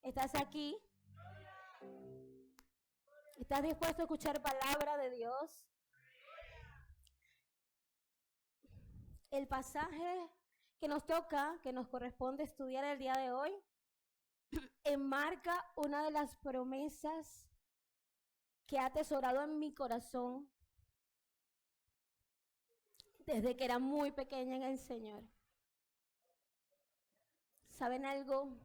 ¿Estás aquí? ¿Estás dispuesto a escuchar palabra de Dios? El pasaje que nos toca, que nos corresponde estudiar el día de hoy, enmarca una de las promesas que ha atesorado en mi corazón desde que era muy pequeña en el Señor. ¿Saben algo?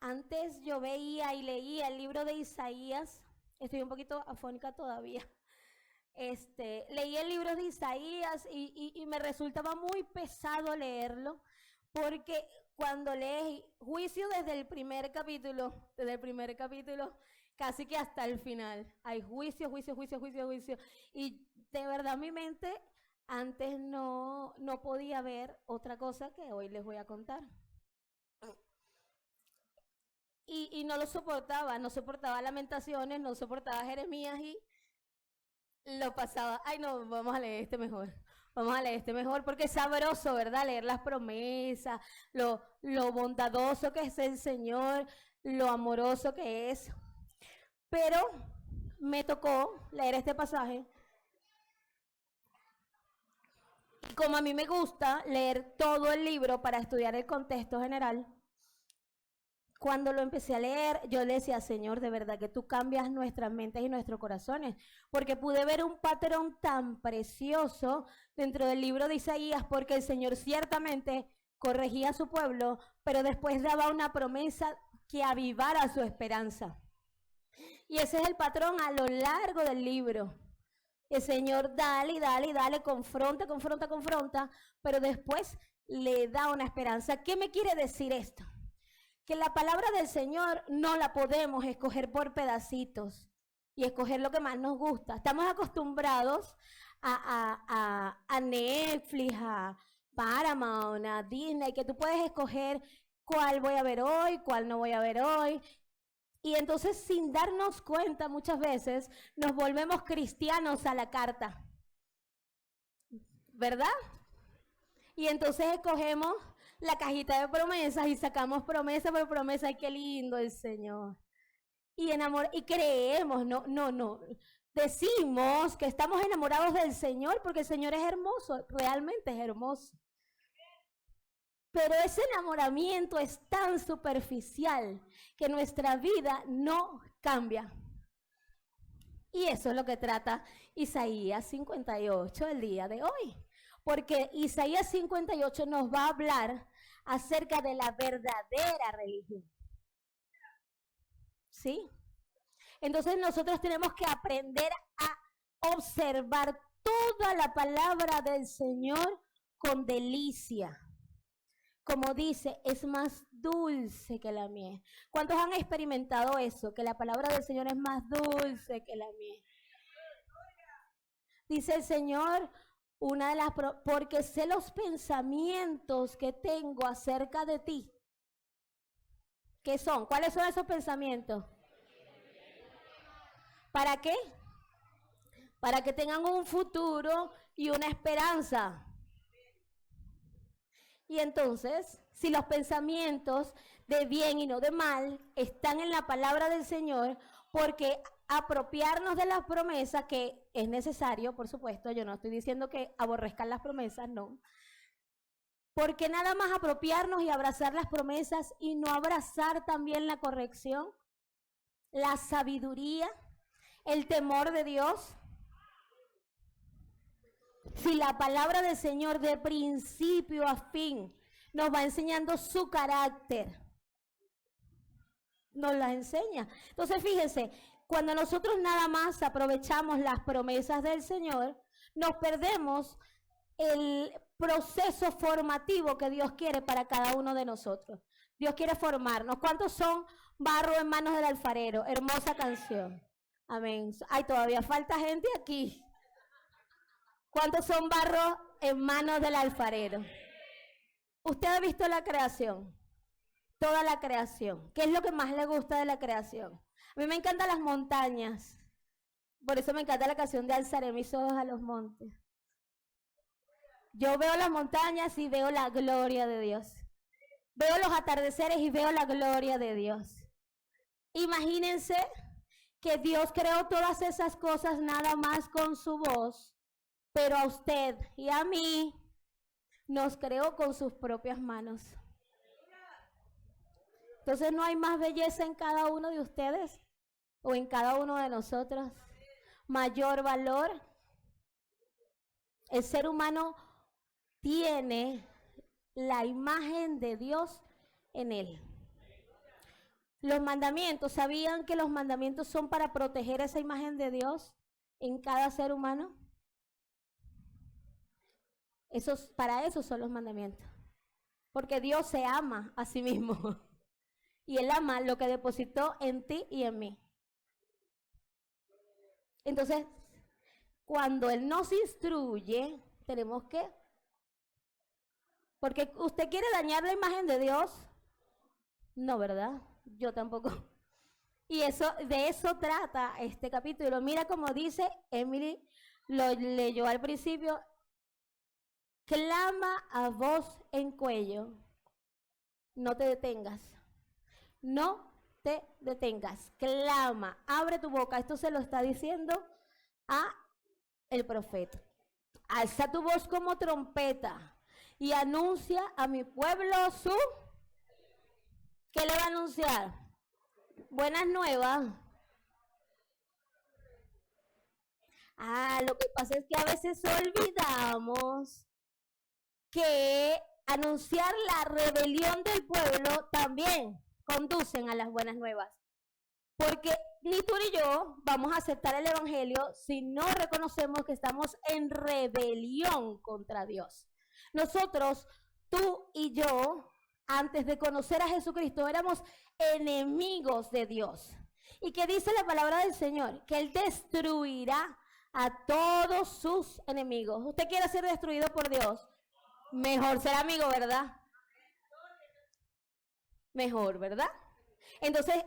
Antes yo veía y leía el libro de Isaías. Estoy un poquito afónica todavía. Leí el libro de Isaías y me resultaba muy pesado leerlo, porque cuando lees juicio desde el primer capítulo, casi que hasta el final, hay juicio, y de verdad mi mente antes no podía ver otra cosa que hoy les voy a contar. Y no lo soportaba, no soportaba Lamentaciones, no soportaba Jeremías y lo pasaba. Ay, no, vamos a leer este mejor. Vamos a leer este mejor porque es sabroso, ¿verdad? Leer las promesas, lo bondadoso que es el Señor, lo amoroso que es. Pero me tocó leer este pasaje. Y como a mí me gusta leer todo el libro para estudiar el contexto general, cuando lo empecé a leer, yo le decía, Señor, de verdad que tú cambias nuestras mentes y nuestros corazones, porque pude ver un patrón tan precioso dentro del libro de Isaías, porque el Señor ciertamente corregía a su pueblo, pero después daba una promesa que avivara su esperanza. Y ese es el patrón a lo largo del libro. El Señor dale, confronta, pero después le da una esperanza. ¿Qué me quiere decir esto? Que la palabra del Señor no la podemos escoger por pedacitos y escoger lo que más nos gusta. Estamos acostumbrados a Netflix, a Paramount, a Disney, que tú puedes escoger cuál voy a ver hoy, cuál no voy a ver hoy. Y entonces, sin darnos cuenta, muchas veces nos volvemos cristianos a la carta, ¿verdad? Y entonces escogemos la cajita de promesas y sacamos promesa por promesa. ¡Ay, qué lindo el Señor! Y creemos, no. Decimos que estamos enamorados del Señor porque el Señor es hermoso, realmente es hermoso. Pero ese enamoramiento es tan superficial que nuestra vida no cambia. Y eso es lo que trata Isaías 58 el día de hoy. Porque Isaías 58 nos va a hablar acerca de la verdadera religión. ¿Sí? Entonces nosotros tenemos que aprender a observar toda la palabra del Señor con delicia. Como dice, es más dulce que la miel. ¿Cuántos han experimentado eso? Que la palabra del Señor es más dulce que la miel. Dice el Señor, porque sé los pensamientos que tengo acerca de ti. ¿Qué son? ¿Cuáles son esos pensamientos? ¿Para qué? Para que tengan un futuro y una esperanza. Y entonces, si los pensamientos de bien y no de mal están en la palabra del Señor, porque apropiarnos de las promesas, que es necesario, por supuesto, yo no estoy diciendo que aborrezcan las promesas, no. Porque nada más apropiarnos y abrazar las promesas y no abrazar también la corrección, la sabiduría, el temor de Dios. Si la palabra del Señor de principio a fin nos va enseñando su carácter, nos la enseña. Entonces fíjense, cuando nosotros nada más aprovechamos las promesas del Señor, nos perdemos el proceso formativo que Dios quiere para cada uno de nosotros. Dios quiere formarnos. ¿Cuántos son barro en manos del alfarero? Hermosa canción. Amén. Ay, todavía falta gente aquí. ¿Cuántos son barro en manos del alfarero? ¿Usted ha visto la creación? Toda la creación. ¿Qué es lo que más le gusta de la creación? A mí me encantan las montañas. Por eso me encanta la canción de Alzaré mis ojos a los montes. Yo veo las montañas y veo la gloria de Dios. Veo los atardeceres y veo la gloria de Dios. Imagínense que Dios creó todas esas cosas nada más con su voz, pero a usted y a mí nos creó con sus propias manos. Entonces no hay más belleza en cada uno de ustedes o en cada uno de nosotros. Mayor valor. El ser humano tiene la imagen de Dios en él. Los mandamientos, ¿sabían que los mandamientos son para proteger esa imagen de Dios en cada ser humano? Para eso son los mandamientos. Porque Dios se ama a sí mismo. Y Él ama lo que depositó en ti y en mí. Entonces, cuando Él nos instruye, tenemos que... Porque usted quiere dañar la imagen de Dios. No, ¿verdad? Yo tampoco. Y de eso trata este capítulo. Mira cómo dice, Emily lo leyó al principio. Clama a voz en cuello. No te detengas. No te detengas. Clama, abre tu boca. Esto se lo está diciendo a el profeta. Alza tu voz como trompeta y anuncia a mi pueblo su... ¿Qué le va a anunciar? Buenas nuevas. Lo que pasa es que a veces olvidamos que anunciar la rebelión del pueblo también conducen a las buenas nuevas. Porque ni tú ni yo vamos a aceptar el evangelio si no reconocemos que estamos en rebelión contra Dios. Nosotros, tú y yo, antes de conocer a Jesucristo, éramos enemigos de Dios. ¿Y qué dice la palabra del Señor? Que Él destruirá a todos sus enemigos. ¿Usted quiere ser destruido por Dios? Mejor ser amigo, ¿verdad? Mejor, ¿verdad? Entonces,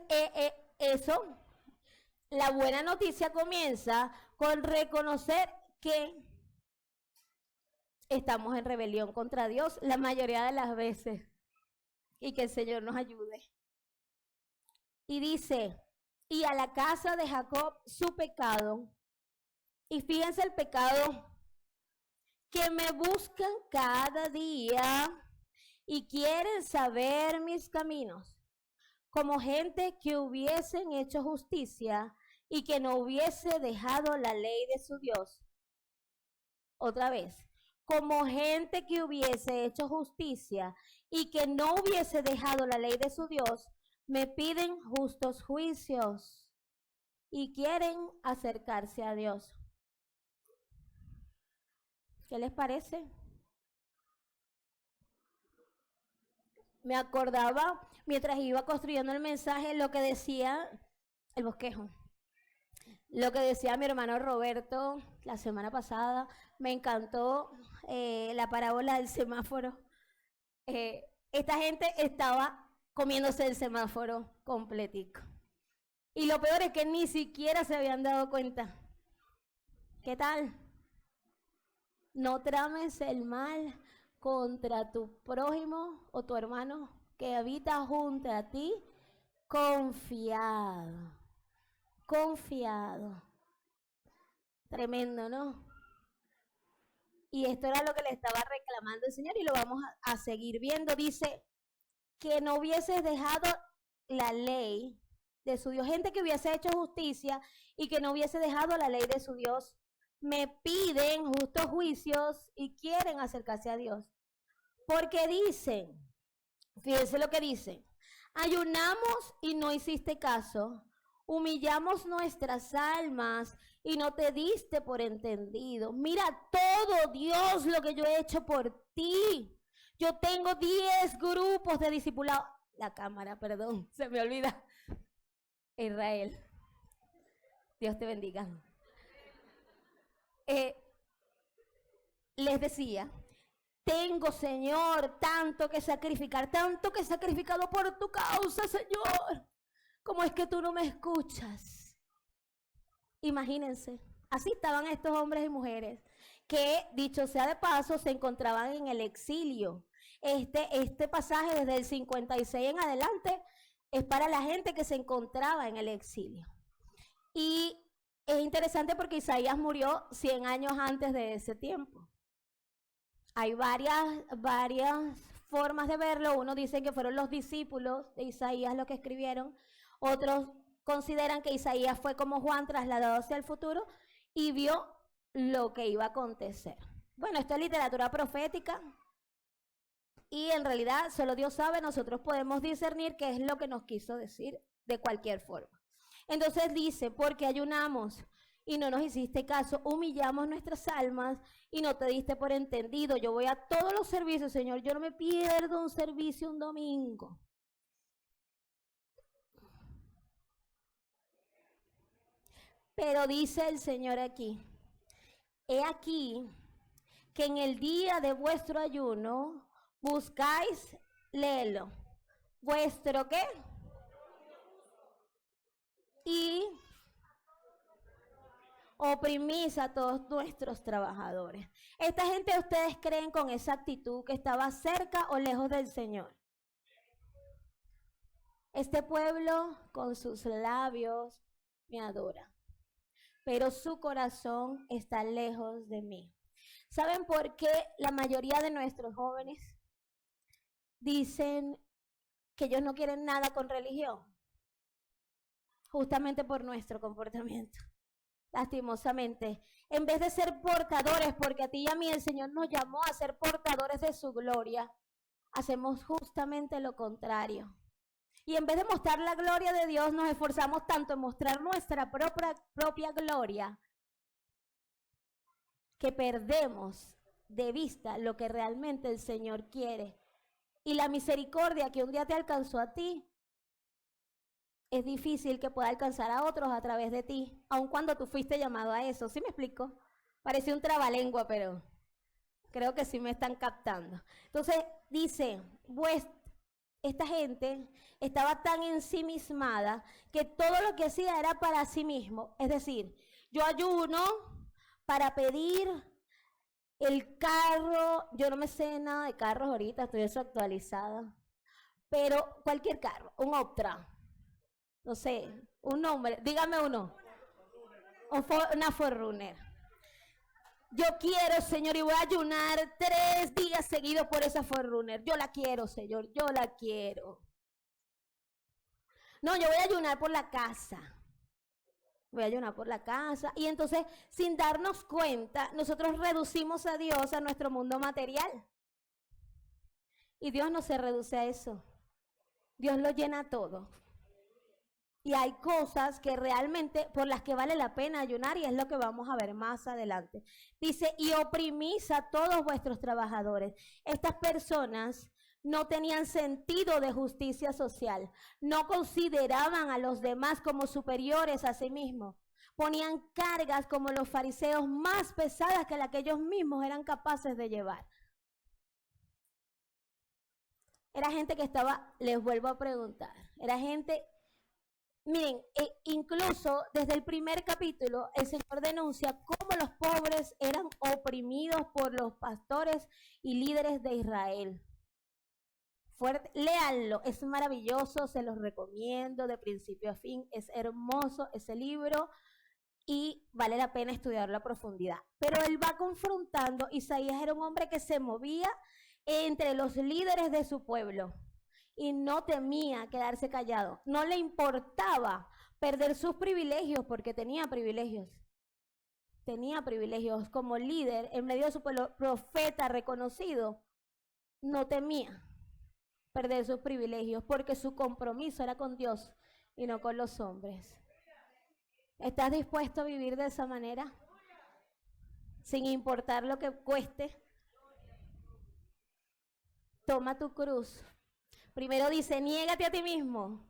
la buena noticia comienza con reconocer que estamos en rebelión contra Dios la mayoría de las veces. Y que el Señor nos ayude. Y dice, y a la casa de Jacob su pecado. Y fíjense el pecado, que me buscan cada día y quieren saber mis caminos, como gente que hubiesen hecho justicia y que no hubiese dejado la ley de su Dios. Otra vez, como gente que hubiese hecho justicia y que no hubiese dejado la ley de su Dios, me piden justos juicios y quieren acercarse a Dios. ¿Qué les parece? Me acordaba, mientras iba construyendo el mensaje, lo que decía el bosquejo. Lo que decía mi hermano Roberto la semana pasada. Me encantó la parábola del semáforo. Esta gente estaba comiéndose el semáforo completico. Y lo peor es que ni siquiera se habían dado cuenta. ¿Qué tal? No trames el mal contra tu prójimo o tu hermano que habita junto a ti, confiado. Confiado. Tremendo, ¿no? Y esto era lo que le estaba reclamando el Señor y lo vamos a seguir viendo. Dice que no hubieses dejado la ley de su Dios. Gente que hubiese hecho justicia y que no hubiese dejado la ley de su Dios. Me piden justos juicios y quieren acercarse a Dios. Porque dicen, fíjense lo que dicen, ayunamos y no hiciste caso, humillamos nuestras almas y no te diste por entendido. Mira todo, Dios, lo que yo he hecho por ti. Yo tengo 10 grupos de discipulados. La cámara, perdón, se me olvida. Israel, Dios te bendiga. Les decía, tengo, Señor, tanto que sacrificar, tanto que he sacrificado por tu causa, Señor. ¿Cómo es que tú no me escuchas? Imagínense, así estaban estos hombres y mujeres que, dicho sea de paso, se encontraban en el exilio. Este pasaje desde el 56 en adelante es para la gente que se encontraba en el exilio. Y es interesante porque Isaías murió 100 años antes de ese tiempo. Hay varias formas de verlo. Unos dicen que fueron los discípulos de Isaías los que escribieron. Otros consideran que Isaías fue como Juan trasladado hacia el futuro y vio lo que iba a acontecer. Bueno, esto es literatura profética y en realidad solo Dios sabe, nosotros podemos discernir qué es lo que nos quiso decir de cualquier forma. Entonces dice, porque ayunamos y no nos hiciste caso, humillamos nuestras almas y no te diste por entendido. Yo voy a todos los servicios, Señor, yo no me pierdo un servicio un domingo. Pero dice el Señor aquí, he aquí que en el día de vuestro ayuno buscáis, léelo, vuestro ¿qué? Y oprimís a todos nuestros trabajadores. Esta gente, ¿ustedes creen con esa actitud que estaba cerca o lejos del Señor? Este pueblo con sus labios me adora, pero su corazón está lejos de mí. ¿Saben por qué la mayoría de nuestros jóvenes dicen que ellos no quieren nada con religión? Justamente por nuestro comportamiento. Lastimosamente, en vez de ser portadores, porque a ti y a mí el Señor nos llamó a ser portadores de su gloria, hacemos justamente lo contrario. Y en vez de mostrar la gloria de Dios, nos esforzamos tanto en mostrar nuestra propia gloria, que perdemos de vista lo que realmente el Señor quiere. Y la misericordia que un día te alcanzó a ti, es difícil que pueda alcanzar a otros a través de ti, aun cuando tú fuiste llamado a eso. ¿Sí me explico? Parece un trabalengua, pero creo que sí me están captando. Entonces dice, esta gente estaba tan ensimismada que todo lo que hacía era para sí mismo. Es decir, yo ayuno para pedir el carro. Yo no me sé nada de carros ahorita, estoy desactualizada. Pero cualquier carro, un Optra. No sé, un nombre, dígame uno. Una Forerunner. Yo quiero, Señor, y voy a ayunar 3 días seguidos por esa Forerunner. Yo la quiero, Señor, yo la quiero. No, yo voy a ayunar por la casa. Voy a ayunar por la casa. Y entonces, sin darnos cuenta, nosotros reducimos a Dios a nuestro mundo material. Y Dios no se reduce a eso. Dios lo llena todo. Y hay cosas que realmente por las que vale la pena ayunar y es lo que vamos a ver más adelante. Dice, y oprimís a todos vuestros trabajadores. Estas personas no tenían sentido de justicia social, no consideraban a los demás como superiores a sí mismos. Ponían cargas como los fariseos más pesadas que las que ellos mismos eran capaces de llevar. Era gente que estaba, les vuelvo a preguntar, era gente... Miren, incluso desde el primer capítulo, el Señor denuncia cómo los pobres eran oprimidos por los pastores y líderes de Israel. Léanlo, es maravilloso, se los recomiendo de principio a fin, es hermoso ese libro y vale la pena estudiarlo a profundidad. Pero él va confrontando, Isaías era un hombre que se movía entre los líderes de su pueblo. Y no temía quedarse callado. No le importaba perder sus privilegios porque tenía privilegios. Tenía privilegios como líder en medio de su pueblo, profeta reconocido. No temía perder sus privilegios porque su compromiso era con Dios y no con los hombres. ¿Estás dispuesto a vivir de esa manera? Sin importar lo que cueste. Toma tu cruz. Primero dice, niégate a ti mismo,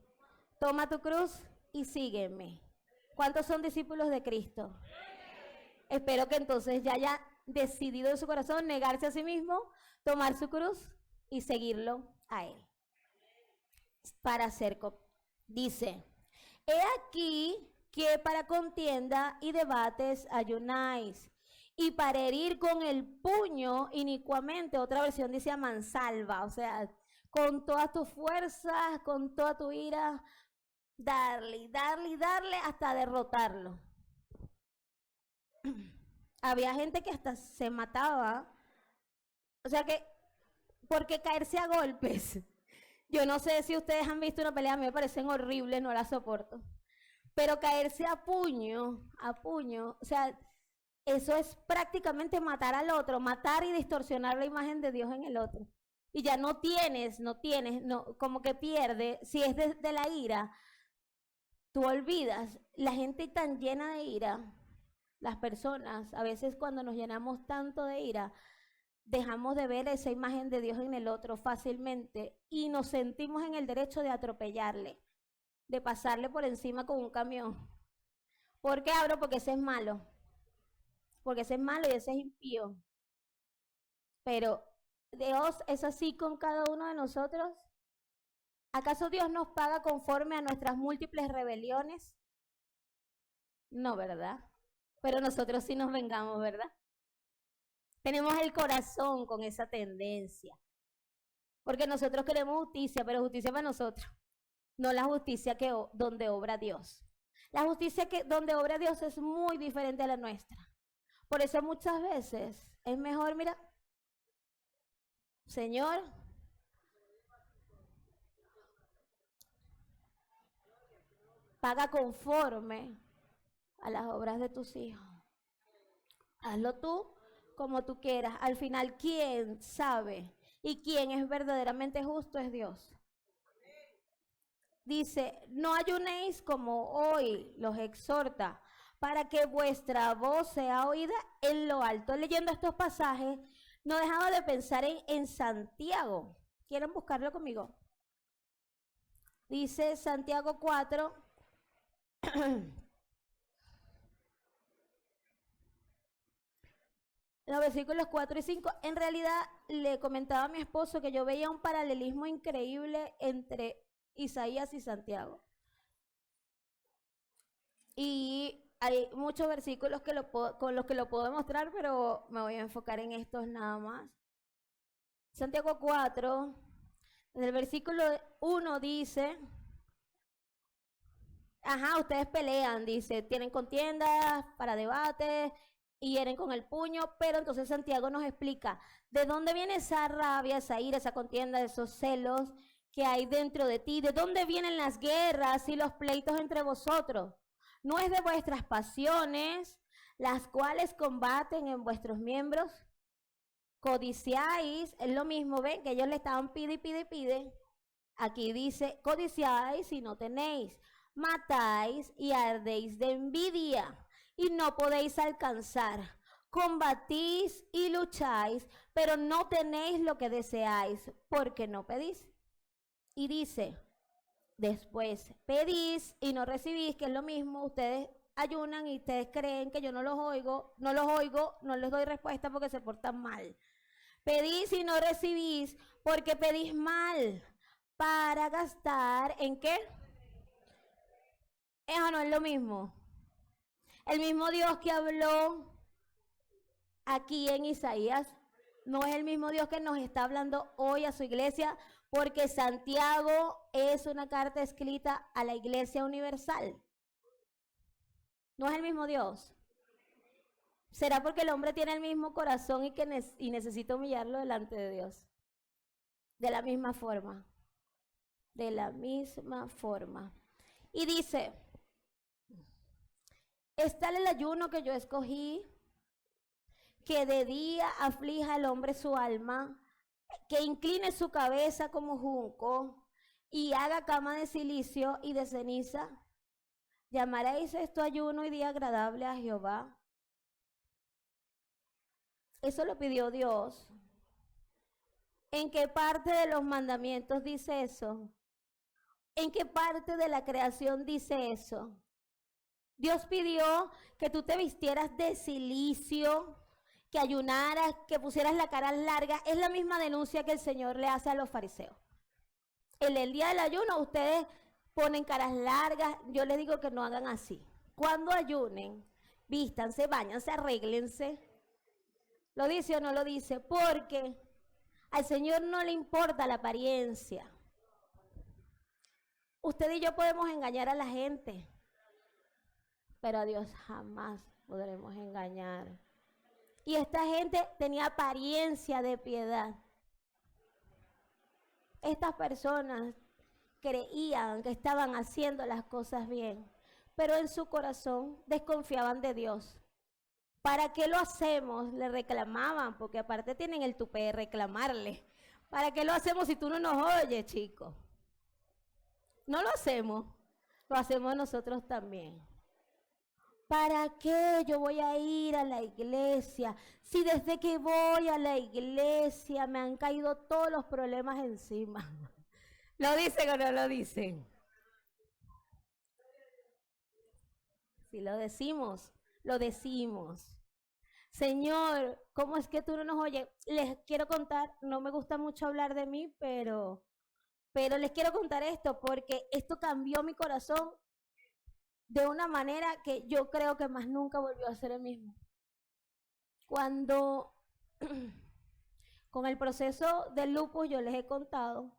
toma tu cruz y sígueme. ¿Cuántos son discípulos de Cristo? Espero que entonces ya haya decidido en su corazón negarse a sí mismo, tomar su cruz y seguirlo a Él. Para hacer, dice, he aquí que para contienda y debates ayunáis, y para herir con el puño inicuamente, otra versión dice a mansalva, o sea, con todas tus fuerzas, con toda tu ira, darle, darle, darle hasta derrotarlo. Había gente que hasta se mataba. O sea que, porque caerse a golpes. Yo no sé si ustedes han visto una pelea, a mí me parecen horribles, no la soporto. Pero caerse a puño, o sea, eso es prácticamente matar al otro, matar y distorsionar la imagen de Dios en el otro. Y ya no tienes, como que pierde, si es de la ira, tú olvidas, la gente tan llena de ira, las personas, a veces cuando nos llenamos tanto de ira, dejamos de ver esa imagen de Dios en el otro fácilmente y nos sentimos en el derecho de atropellarle, de pasarle por encima con un camión. ¿Por qué abro? Porque ese es malo. Porque ese es malo y ese es impío. Pero Dios es así con cada uno de nosotros. ¿Acaso Dios nos paga conforme a nuestras múltiples rebeliones? No, ¿verdad? Pero nosotros sí nos vengamos, ¿verdad? Tenemos el corazón con esa tendencia. Porque nosotros queremos justicia, pero justicia para nosotros. No la justicia donde obra Dios. La justicia donde obra Dios es muy diferente a la nuestra. Por eso muchas veces es mejor, mira, Señor, paga conforme a las obras de tus hijos. Hazlo tú como tú quieras. Al final, ¿quién sabe? Y quién es verdaderamente justo es Dios. Dice, no ayunéis como hoy los exhorta, para que vuestra voz sea oída en lo alto. Leyendo estos pasajes, no dejaba de pensar en Santiago. ¿Quieren buscarlo conmigo? Dice Santiago 4. Los versículos 4 y 5, en realidad le comentaba a mi esposo que yo veía un paralelismo increíble entre Isaías y Santiago. Y hay muchos versículos con los que lo puedo demostrar, pero me voy a enfocar en estos nada más. Santiago 4, en el versículo 1 dice, ustedes pelean, dice, tienen contiendas para debates, y hieren con el puño, pero entonces Santiago nos explica de dónde viene esa rabia, esa ira, esa contienda, esos celos que hay dentro de ti, de dónde vienen las guerras y los pleitos entre vosotros. No es de vuestras pasiones, las cuales combaten en vuestros miembros. Codiciáis, es lo mismo, ven que ellos le estaban pide. Aquí dice, codiciáis y no tenéis, matáis y ardéis de envidia y no podéis alcanzar. Combatís y lucháis, pero no tenéis lo que deseáis, porque no pedís. Y dice, después pedís y no recibís, que es lo mismo, ustedes ayunan y ustedes creen que yo no los oigo, no les doy respuesta porque se portan mal. Pedís y no recibís, porque pedís mal, para gastar, ¿en qué? Eso no es lo mismo. El mismo Dios que habló aquí en Isaías no es el mismo Dios que nos está hablando hoy a su iglesia, porque Santiago es una carta escrita a la iglesia universal. No es el mismo Dios. ¿Será porque el hombre tiene el mismo corazón y necesita humillarlo delante de Dios? De la misma forma. De la misma forma. Y dice, es tal el ayuno que yo escogí, que de día aflija al hombre su alma, que incline su cabeza como junco y haga cama de silicio y de ceniza. ¿Llamaréis esto ayuno y día agradable a Jehová? Eso lo pidió Dios. ¿En qué parte de los mandamientos dice eso? ¿En qué parte de la creación dice eso? Dios pidió que tú te vistieras de silicio, que ayunaras, que pusieras la cara larga. Es la misma denuncia que el Señor le hace a los fariseos. En el día del ayuno ustedes ponen caras largas. Yo les digo que no hagan así. Cuando ayunen, vístanse, báñanse, arréglense. ¿Lo dice o no lo dice? Porque Al Señor no le importa la apariencia. Usted y yo podemos engañar a la gente, pero a Dios jamás podremos engañar. Y esta gente tenía apariencia de piedad. Estas personas creían que estaban haciendo las cosas bien, pero en su corazón desconfiaban de Dios. ¿Para qué lo hacemos? Le reclamaban, porque aparte tienen el tupé de reclamarle. ¿Para qué lo hacemos si tú no nos oyes, chico? No lo hacemos nosotros también. ¿Para qué yo voy a ir a la iglesia si desde que voy a la iglesia me han caído todos los problemas encima? ¿Lo dicen o no lo dicen? Si lo decimos, lo decimos. Señor, ¿cómo es que tú no nos oyes? Les quiero contar, no me gusta mucho hablar de mí, pero les quiero contar esto porque esto cambió mi corazón de una manera que yo creo que más nunca volvió a ser el mismo. Cuando con el proceso del lupus yo les he contado,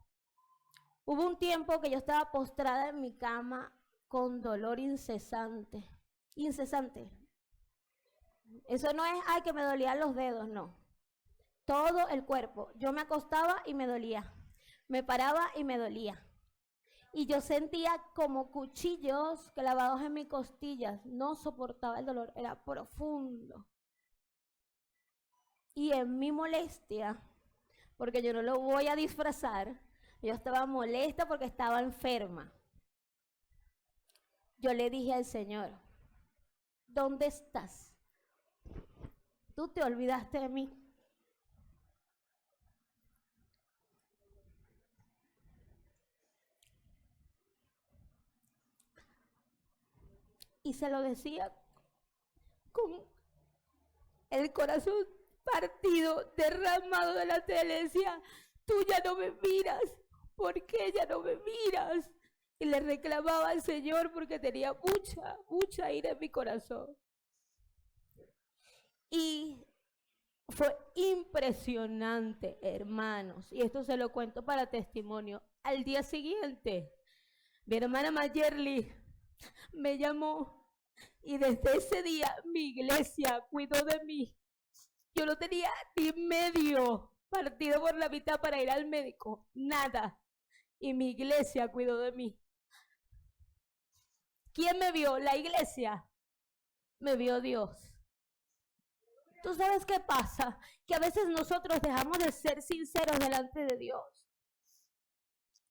hubo un tiempo que yo estaba postrada en mi cama con dolor incesante. Eso no es, ay, que me dolían los dedos, no. Todo el cuerpo. Yo me acostaba y me dolía. Me paraba y me dolía. Y yo sentía como cuchillos clavados en mis costillas. No soportaba el dolor, era profundo. Y en mi molestia, porque yo no lo voy a disfrazar, yo estaba molesta porque estaba enferma. Yo le dije al Señor, ¿dónde estás? Tú te olvidaste de mí. Y se lo decía con el corazón partido, derramado delante de él. Decía, tú ya no me miras, ¿por qué ya no me miras? Y le reclamaba al Señor porque tenía mucha ira en mi corazón. Y fue impresionante, hermanos, y esto se lo cuento para testimonio. Al día siguiente, mi hermana Mayerly me llamó y desde ese día mi iglesia cuidó de mí. Yo no tenía ni medio partido por la mitad para ir al médico, nada. Y mi iglesia cuidó de mí. ¿Quién me vio? La iglesia. Me vio Dios. ¿Tú sabes qué pasa? Que a veces nosotros dejamos de ser sinceros delante de Dios.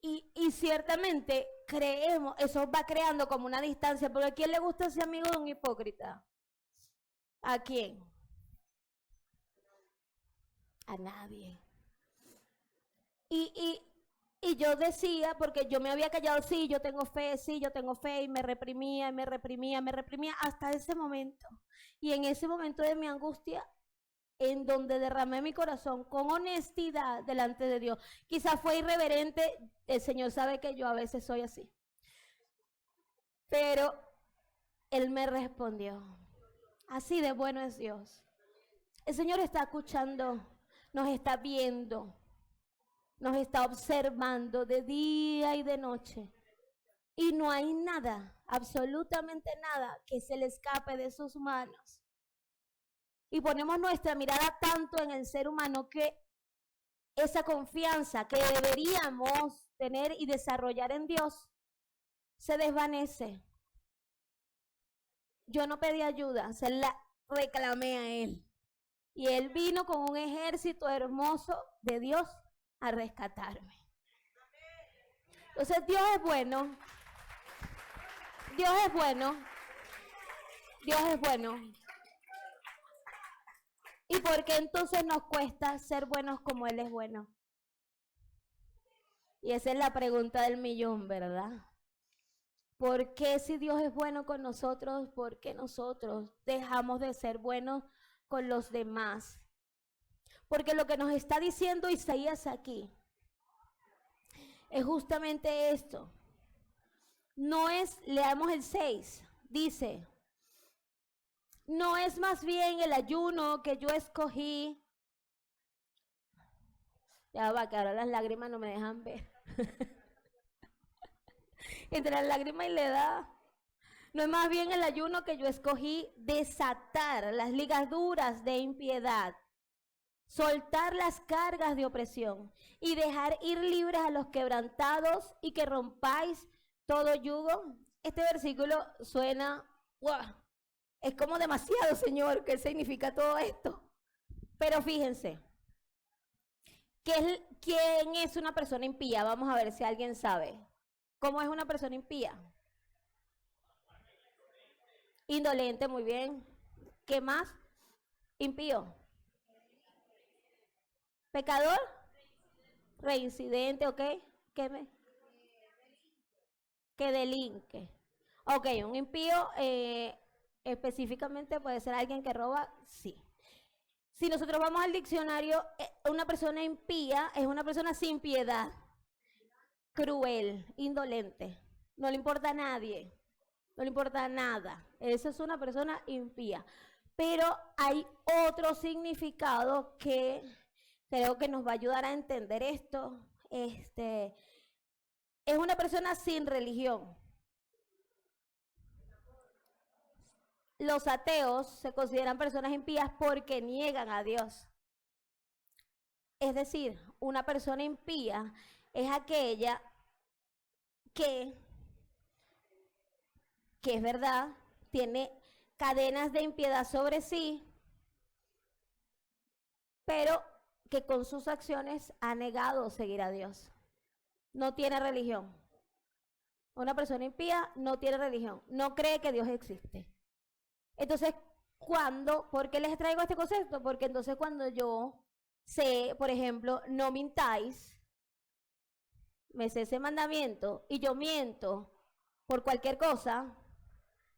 Y ciertamente creemos, eso va creando como una distancia, porque ¿a quién le gusta ser amigo de un hipócrita? ¿A quién? A nadie. Y yo decía, porque yo me había callado, sí, yo tengo fe, y me reprimía, hasta ese momento. Y en ese momento de mi angustia, en donde derramé mi corazón con honestidad delante de Dios. Quizás fue irreverente, el Señor sabe que yo a veces soy así. Pero Él me respondió. Así de bueno es Dios. El Señor está escuchando, nos está viendo, nos está observando de día y de noche. Y no hay nada, absolutamente nada, que se le escape de sus manos. Y ponemos nuestra mirada tanto en el ser humano que esa confianza que deberíamos tener y desarrollar en Dios se desvanece. Yo no pedí ayuda, se la reclamé a Él. Y Él vino con un ejército hermoso de Dios a rescatarme. Entonces Dios es bueno. Dios es bueno. Dios es bueno. ¿Y por qué entonces nos cuesta ser buenos como Él es bueno? Y esa es la pregunta del millón, ¿verdad? ¿Por qué si Dios es bueno con nosotros, por qué nosotros dejamos de ser buenos con los demás? Porque lo que nos está diciendo Isaías aquí es justamente esto. No es, leamos el 6, dice, no es más bien el ayuno que yo escogí Ya va, que ahora las lágrimas no me dejan ver. Entre las lágrimas y la edad. No es más bien el ayuno que yo escogí: desatar las ligaduras de impiedad, soltar las cargas de opresión y dejar ir libres a los quebrantados, y que rompáis todo yugo. Este versículo suena, wow, es como demasiado, Señor. ¿Qué significa todo esto? Pero fíjense, ¿quién es una persona impía? Vamos a ver si alguien sabe. ¿Cómo es una persona impía? Indolente, muy bien. ¿Qué más? Impío. Pecador. Reincidente, ¿ok? ¿Qué que delinque? Ok, un impío específicamente puede ser alguien que roba, sí. Si nosotros vamos al diccionario, una persona impía es una persona sin piedad, cruel, indolente, no le importa a nadie, no le importa nada. Esa es una persona impía. Pero hay otro significado que creo que nos va a ayudar a entender esto. Es una persona sin religión. Los ateos se consideran personas impías porque niegan a Dios. Es decir, una persona impía es aquella que es verdad, tiene cadenas de impiedad sobre sí, pero que con sus acciones ha negado seguir a Dios. No tiene religión. Una persona impía no tiene religión, no cree que Dios existe. Entonces, ¿por qué les traigo este concepto? Porque entonces cuando yo sé, por ejemplo, no mintáis, me sé ese mandamiento y yo miento por cualquier cosa,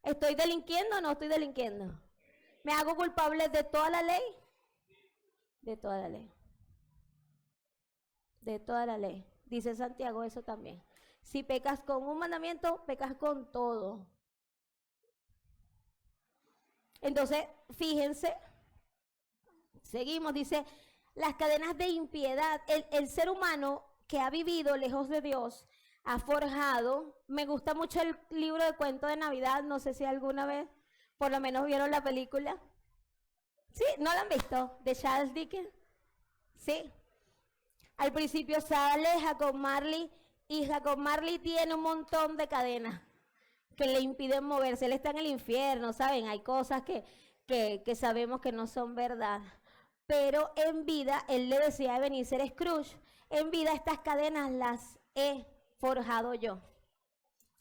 ¿estoy delinquiendo o no estoy delinquiendo? ¿Me hago culpable de toda la ley? De toda la ley. De toda la ley. Dice Santiago eso también. Si pecas con un mandamiento, pecas con todo. Entonces, fíjense, seguimos, dice, las cadenas de impiedad. El ser humano que ha vivido lejos de Dios ha forjado. Me gusta mucho el libro de cuentos de Navidad, no sé si alguna vez por lo menos vieron la película. ¿Sí? ¿No la han visto? De Charles Dickens. Sí. Al principio sale Jacob Marley y Jacob Marley tiene un montón de cadenas que le impiden moverse. Él está en el infierno, ¿saben? Hay cosas que sabemos que no son verdad. Pero en vida, él le decía venir a ser Scrooge, en vida estas cadenas las he forjado yo.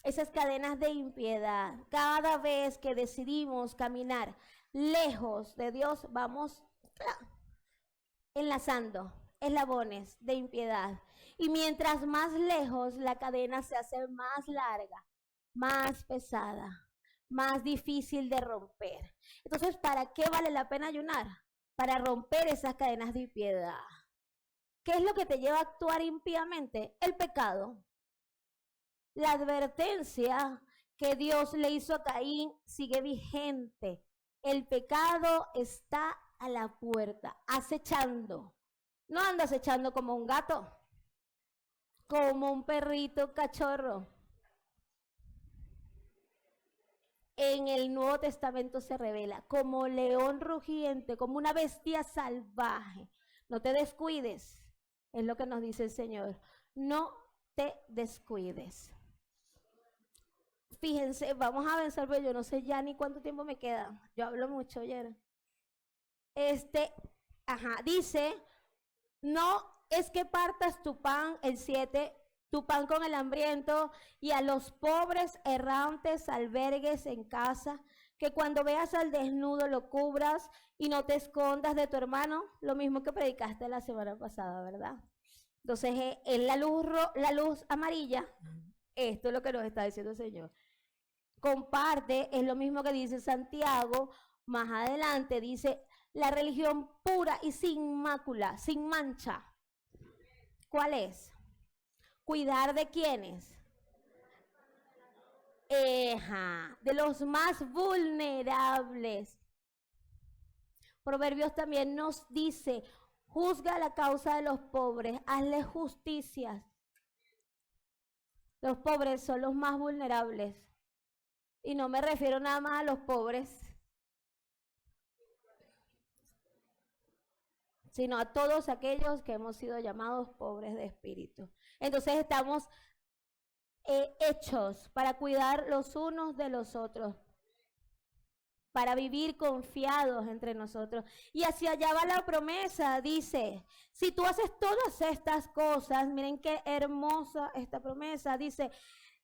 Esas cadenas de impiedad. Cada vez que decidimos caminar lejos de Dios, vamos enlazando eslabones de impiedad. Y mientras más lejos, la cadena se hace más larga, más pesada, más difícil de romper. Entonces, ¿para qué vale la pena ayunar? Para romper esas cadenas de impiedad. ¿Qué es lo que te lleva a actuar impíamente? El pecado. La advertencia que Dios le hizo a Caín sigue vigente. El pecado está a la puerta, acechando. No anda acechando como un gato, como un perrito cachorro. En el Nuevo Testamento se revela como león rugiente, como una bestia salvaje. No te descuides, es lo que nos dice el Señor. No te descuides. Fíjense, vamos a avanzar, pero yo no sé ya ni cuánto tiempo me queda. Yo hablo mucho ayer. Dice, no es que partas tu pan, el 7, tu pan con el hambriento, y a los pobres errantes albergues en casa, que cuando veas al desnudo lo cubras y no te escondas de tu hermano. Lo mismo que predicaste la semana pasada, ¿verdad? Entonces, en la luz amarilla, esto es lo que nos está diciendo el Señor. Comparte, es lo mismo que dice Santiago, más adelante dice, la religión pura y sin mácula, sin mancha. ¿Cuál es? Cuidar de quiénes. De los más vulnerables. Proverbios también nos dice, Juzga la causa de los pobres, hazle justicia. Los pobres son los más vulnerables. Y no me refiero nada más a los pobres, sino a todos aquellos que hemos sido llamados pobres de espíritu. Entonces estamos hechos para cuidar los unos de los otros, para vivir confiados entre nosotros. Y hacia allá va la promesa, dice, si tú haces todas estas cosas, miren qué hermosa esta promesa, dice,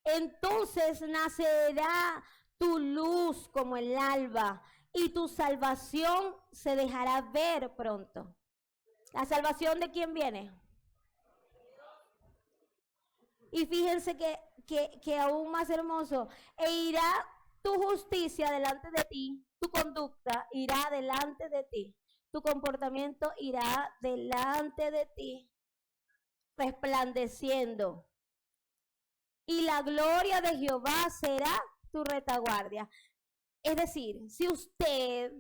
entonces nacerá tu luz como el alba y tu salvación se dejará ver pronto. ¿La salvación de quién viene? Y fíjense que aún más hermoso, e irá tu justicia delante de ti, tu conducta irá delante de ti, tu comportamiento irá delante de ti, resplandeciendo. Y la gloria de Jehová será tu retaguardia. Es decir, si usted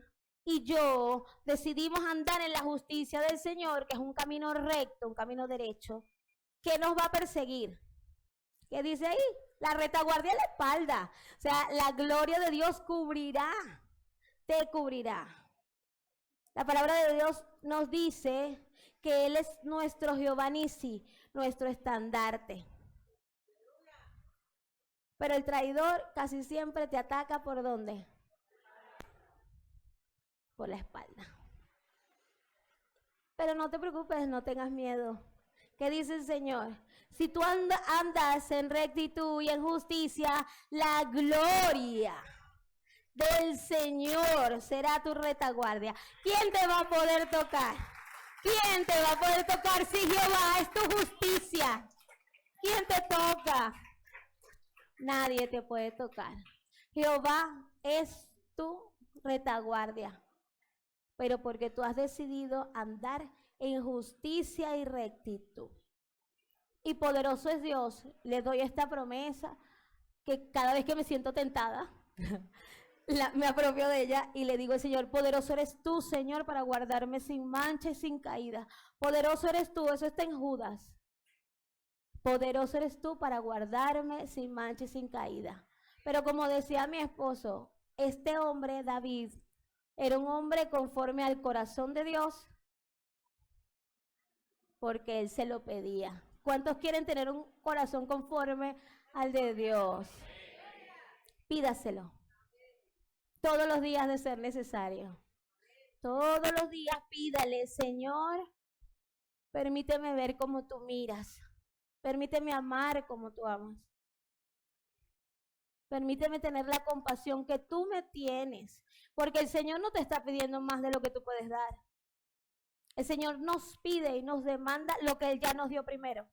y yo decidimos andar en la justicia del Señor, que es un camino recto, un camino derecho, ¿qué nos va a perseguir? ¿Qué dice ahí? La retaguardia en la espalda. O sea, la gloria de Dios cubrirá, te cubrirá. La palabra de Dios nos dice que Él es nuestro Jehová Nisi, nuestro estandarte. Pero el traidor casi siempre te ataca ¿por dónde? Por la espalda. Pero no te preocupes, no tengas miedo. ¿Qué dice el Señor? Si tú andas en rectitud y en justicia, la gloria del Señor será tu retaguardia. ¿Quién te va a poder tocar? ¿Quién te va a poder tocar si Jehová es tu justicia? ¿Quién te toca? Nadie te puede tocar. Jehová es tu retaguardia. Pero porque tú has decidido andar en justicia y rectitud. Y poderoso es Dios, le doy esta promesa que cada vez que me siento tentada, me apropio de ella y le digo al Señor, poderoso eres tú, Señor, para guardarme sin mancha y sin caída. Poderoso eres tú, eso está en Judas. Poderoso eres tú para guardarme sin mancha y sin caída. Pero como decía mi esposo, este hombre, David, era un hombre conforme al corazón de Dios porque él se lo pedía. ¿Cuántos quieren tener un corazón conforme al de Dios? Pídaselo. Todos los días de ser necesario. Todos los días pídale, Señor, permíteme ver como tú miras. Permíteme amar como tú amas. Permíteme tener la compasión que tú me tienes. Porque el Señor no te está pidiendo más de lo que tú puedes dar. El Señor nos pide y nos demanda lo que Él ya nos dio primero.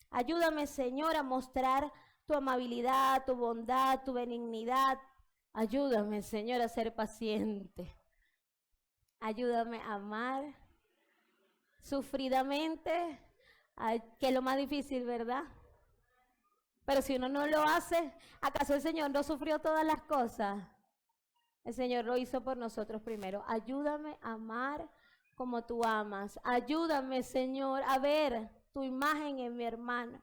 Ayúdame, Señor, a mostrar tu amabilidad, tu bondad, tu benignidad. Ayúdame, Señor, a ser paciente. Ayúdame a amar sufridamente, que es lo más difícil, ¿verdad? Pero si uno no lo hace, ¿acaso el Señor no sufrió todas las cosas? El Señor lo hizo por nosotros primero. Ayúdame a amar como tú amas. Ayúdame, Señor, a ver tu imagen en mi hermano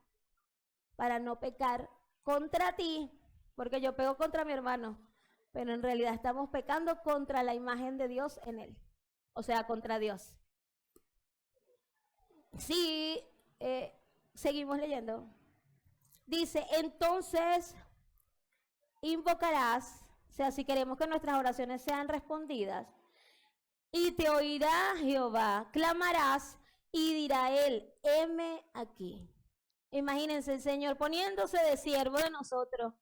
para no pecar contra ti, porque yo pego contra mi hermano, pero en realidad estamos pecando contra la imagen de Dios en él, o sea, contra Dios. Sí, seguimos leyendo. Dice, entonces invocarás, o sea, si queremos que nuestras oraciones sean respondidas, y te oirá Jehová, clamarás y dirá él, heme aquí. Imagínense el Señor poniéndose de siervo de nosotros.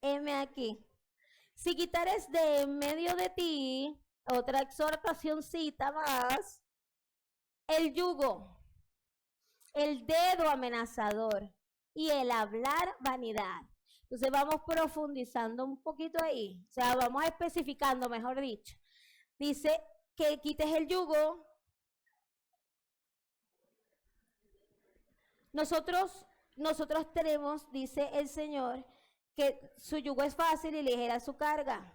Heme aquí. Si quitares de en medio de ti, otra exhortacióncita más, el yugo, el dedo amenazador y el hablar vanidad. Entonces vamos profundizando un poquito ahí, o sea, vamos especificando, mejor dicho. Dice que quites el yugo. Nosotros tenemos, dice el Señor, que su yugo es fácil y ligera su carga.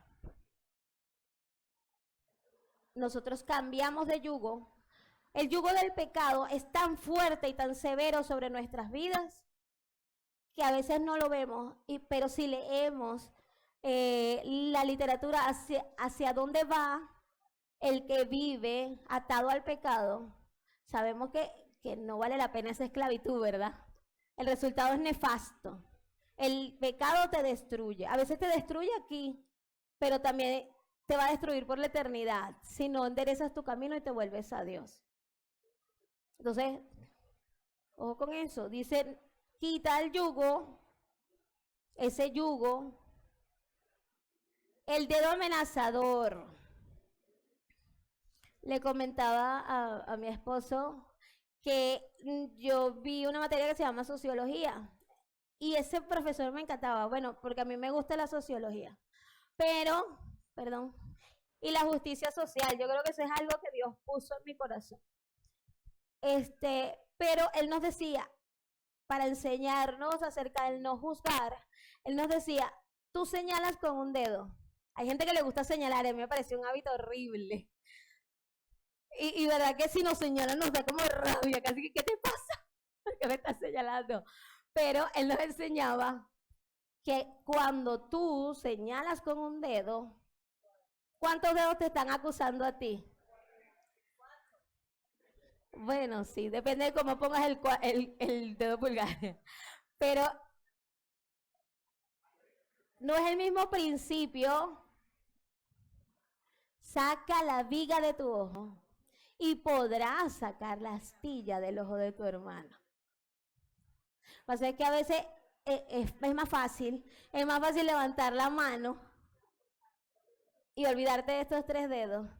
nosotros cambiamos de yugo, el yugo del pecado es tan fuerte y tan severo sobre nuestras vidas que a veces no lo vemos, pero si leemos la literatura hacia dónde va el que vive atado al pecado, sabemos que no vale la pena esa esclavitud, ¿verdad? El resultado es nefasto. El pecado te destruye. A veces te destruye aquí, pero también te va a destruir por la eternidad si no enderezas tu camino y te vuelves a Dios. Entonces, ojo con eso. Dice, quita el yugo, ese yugo, el dedo amenazador. Le comentaba a mi esposo que yo vi una materia que se llama sociología y ese profesor me encantaba, bueno, porque a mí me gusta la sociología, pero, perdón, y la justicia social, yo creo que eso es algo que Dios puso en mi corazón. Pero él nos decía, para enseñarnos acerca del no juzgar, él nos decía, tú señalas con un dedo. Hay gente que le gusta señalar, a mí me pareció un hábito horrible. Y verdad que si nos señalan nos da como rabia, casi que, ¿qué te pasa? ¿Por qué me estás señalando? Pero él nos enseñaba que cuando tú señalas con un dedo, ¿cuántos dedos te están acusando a ti? Bueno, sí, depende de cómo pongas el dedo pulgar. Pero no es el mismo principio. Saca la viga de tu ojo y podrás sacar la astilla del ojo de tu hermano. Pasa que a veces es más fácil levantar la mano y olvidarte de estos 3 dedos.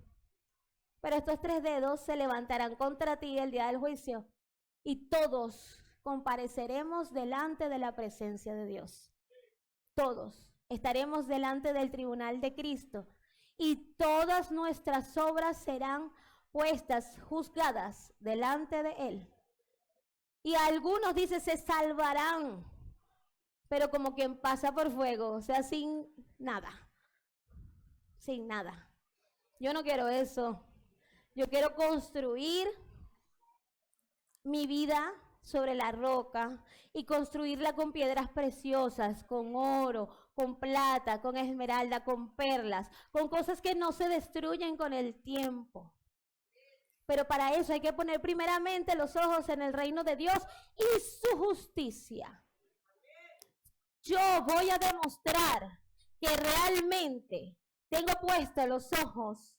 Pero estos 3 dedos se levantarán contra ti el día del juicio y todos compareceremos delante de la presencia de Dios. Todos estaremos delante del tribunal de Cristo y todas nuestras obras serán puestas, juzgadas delante de Él. Y algunos, dice, se salvarán, pero como quien pasa por fuego, o sea, sin nada. Sin nada. Yo no quiero eso. Yo quiero construir mi vida sobre la roca y construirla con piedras preciosas, con oro, con plata, con esmeralda, con perlas, con cosas que no se destruyen con el tiempo. Pero para eso hay que poner primeramente los ojos en el reino de Dios y su justicia. Yo voy a demostrar que realmente tengo puestos los ojos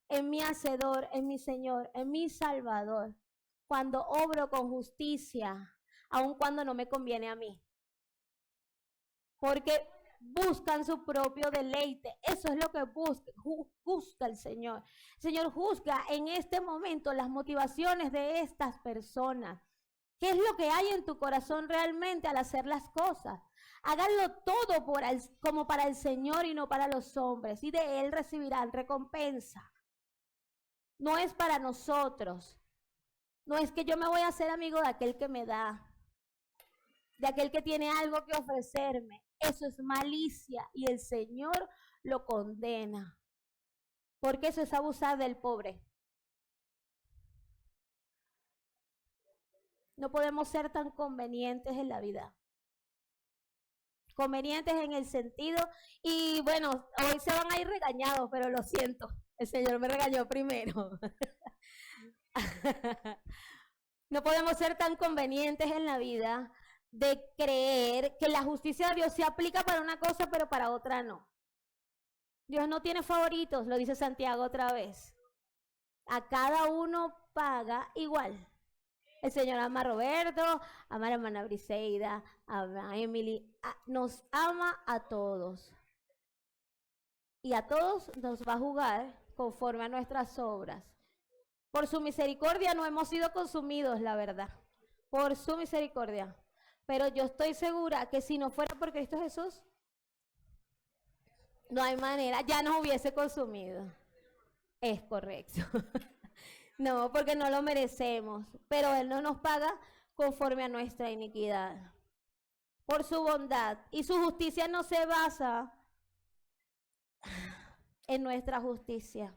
en mi Hacedor, en mi Señor, en mi Salvador, cuando obro con justicia, aun cuando no me conviene a mí. Porque buscan su propio deleite. Eso es lo que busca el Señor. El Señor juzga en este momento las motivaciones de estas personas. ¿Qué es lo que hay en tu corazón realmente al hacer las cosas? Háganlo todo como para el Señor y no para los hombres, y de Él recibirán recompensa. No es para nosotros. No es que yo me voy a hacer amigo de aquel que me da, de aquel que tiene algo que ofrecerme. Eso es malicia y el Señor lo condena. Porque eso es abusar del pobre. No podemos ser tan convenientes en la vida. Convenientes en el sentido, y bueno, hoy se van a ir regañados, pero lo siento, el Señor me regañó primero. No podemos ser tan convenientes en la vida de creer que la justicia de Dios se aplica para una cosa, pero para otra no. Dios no tiene favoritos, lo dice Santiago otra vez. A cada uno paga igual. El Señor ama a Roberto, ama a la hermana Briseida, ama a Emily, nos ama a todos. Y a todos nos va a juzgar conforme a nuestras obras. Por su misericordia no hemos sido consumidos, la verdad. Por su misericordia. Pero yo estoy segura que si no fuera por Cristo Jesús, no hay manera, ya nos hubiese consumido. Es correcto. No, porque no lo merecemos, pero Él no nos paga conforme a nuestra iniquidad. Por su bondad. Y su justicia no se basa en nuestra justicia.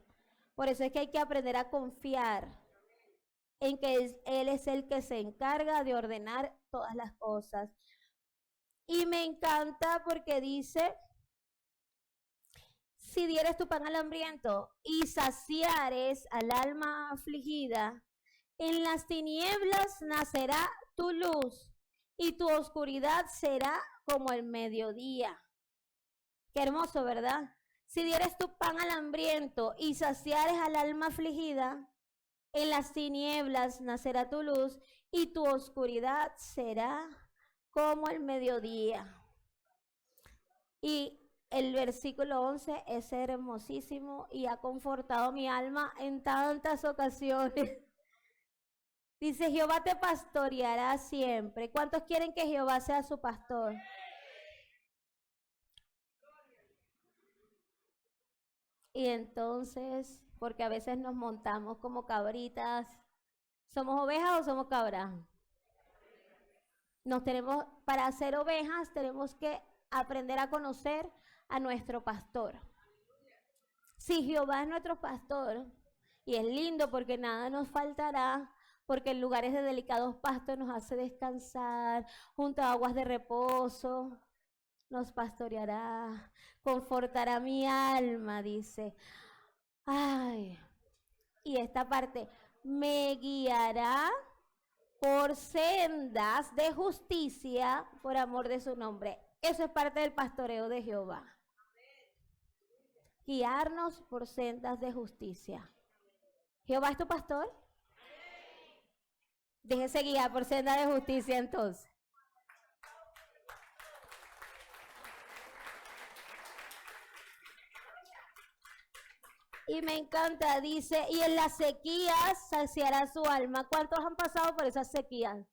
Por eso es que hay que aprender a confiar en que Él es el que se encarga de ordenar todas las cosas. Y me encanta porque dice, si dieres tu pan al hambriento y saciares al alma afligida, en las tinieblas nacerá tu luz y tu oscuridad será como el mediodía. Qué hermoso, ¿verdad? Si dieres tu pan al hambriento y saciares al alma afligida, en las tinieblas nacerá tu luz y tu oscuridad será como el mediodía. Y el versículo 11 es hermosísimo y ha confortado mi alma en tantas ocasiones. Dice, Jehová te pastoreará siempre. ¿Cuántos quieren que Jehová sea su pastor? Y entonces, porque a veces nos montamos como cabritas, ¿somos ovejas o somos cabras? Para ser ovejas tenemos que aprender a conocer a nuestro pastor. Si Jehová es nuestro pastor, y es lindo porque nada nos faltará, porque en lugares de delicados pastos nos hace descansar, junto a aguas de reposo, nos pastoreará, confortará mi alma, dice. Ay, y esta parte, me guiará por sendas de justicia por amor de su nombre. Eso es parte del pastoreo de Jehová. Guiarnos por sendas de justicia. ¿Jehová es tu pastor? Déjese guiar por sendas de justicia entonces. Y me encanta, dice, y en las sequías saciará su alma. ¿Cuántos han pasado por esas sequías?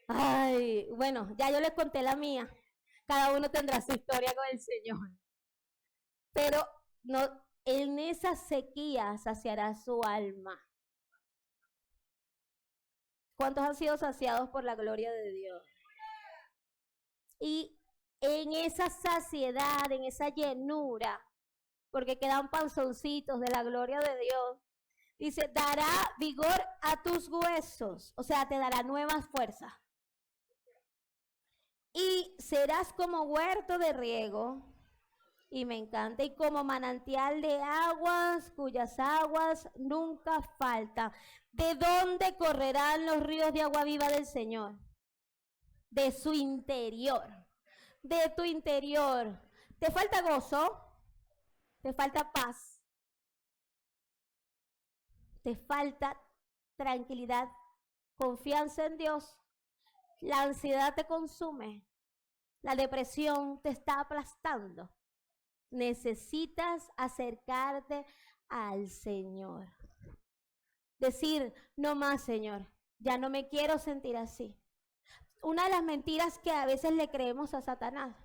Ay, bueno, ya yo les conté la mía. Cada uno tendrá su historia con el Señor. Pero no, en esa sequía saciará su alma. ¿Cuántos han sido saciados por la gloria de Dios? Y en esa saciedad, en esa llenura, porque quedan panzoncitos de la gloria de Dios, dice, dará vigor a tus huesos, o sea, te dará nuevas fuerzas. Y serás como huerto de riego, y me encanta, y como manantial de aguas, cuyas aguas nunca faltan. ¿De dónde correrán los ríos de agua viva del Señor? De su interior, de tu interior. ¿Te falta gozo? ¿Te falta paz? ¿Te falta tranquilidad, confianza en Dios? La ansiedad te consume, la depresión te está aplastando. Necesitas acercarte al Señor. Decir, no más, Señor, ya no me quiero sentir así. Una de las mentiras que a veces le creemos a Satanás.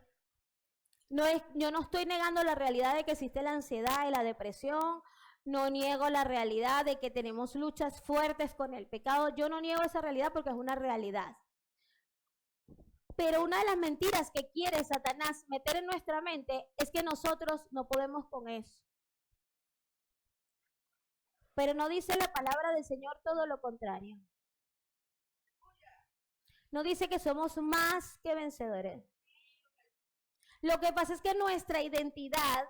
Yo no estoy negando la realidad de que existe la ansiedad y la depresión. No niego la realidad de que tenemos luchas fuertes con el pecado. Yo no niego esa realidad porque es una realidad. Pero una de las mentiras que quiere Satanás meter en nuestra mente es que nosotros no podemos con eso. Pero no dice la palabra del Señor todo lo contrario. No dice que somos más que vencedores. Lo que pasa es que nuestra identidad,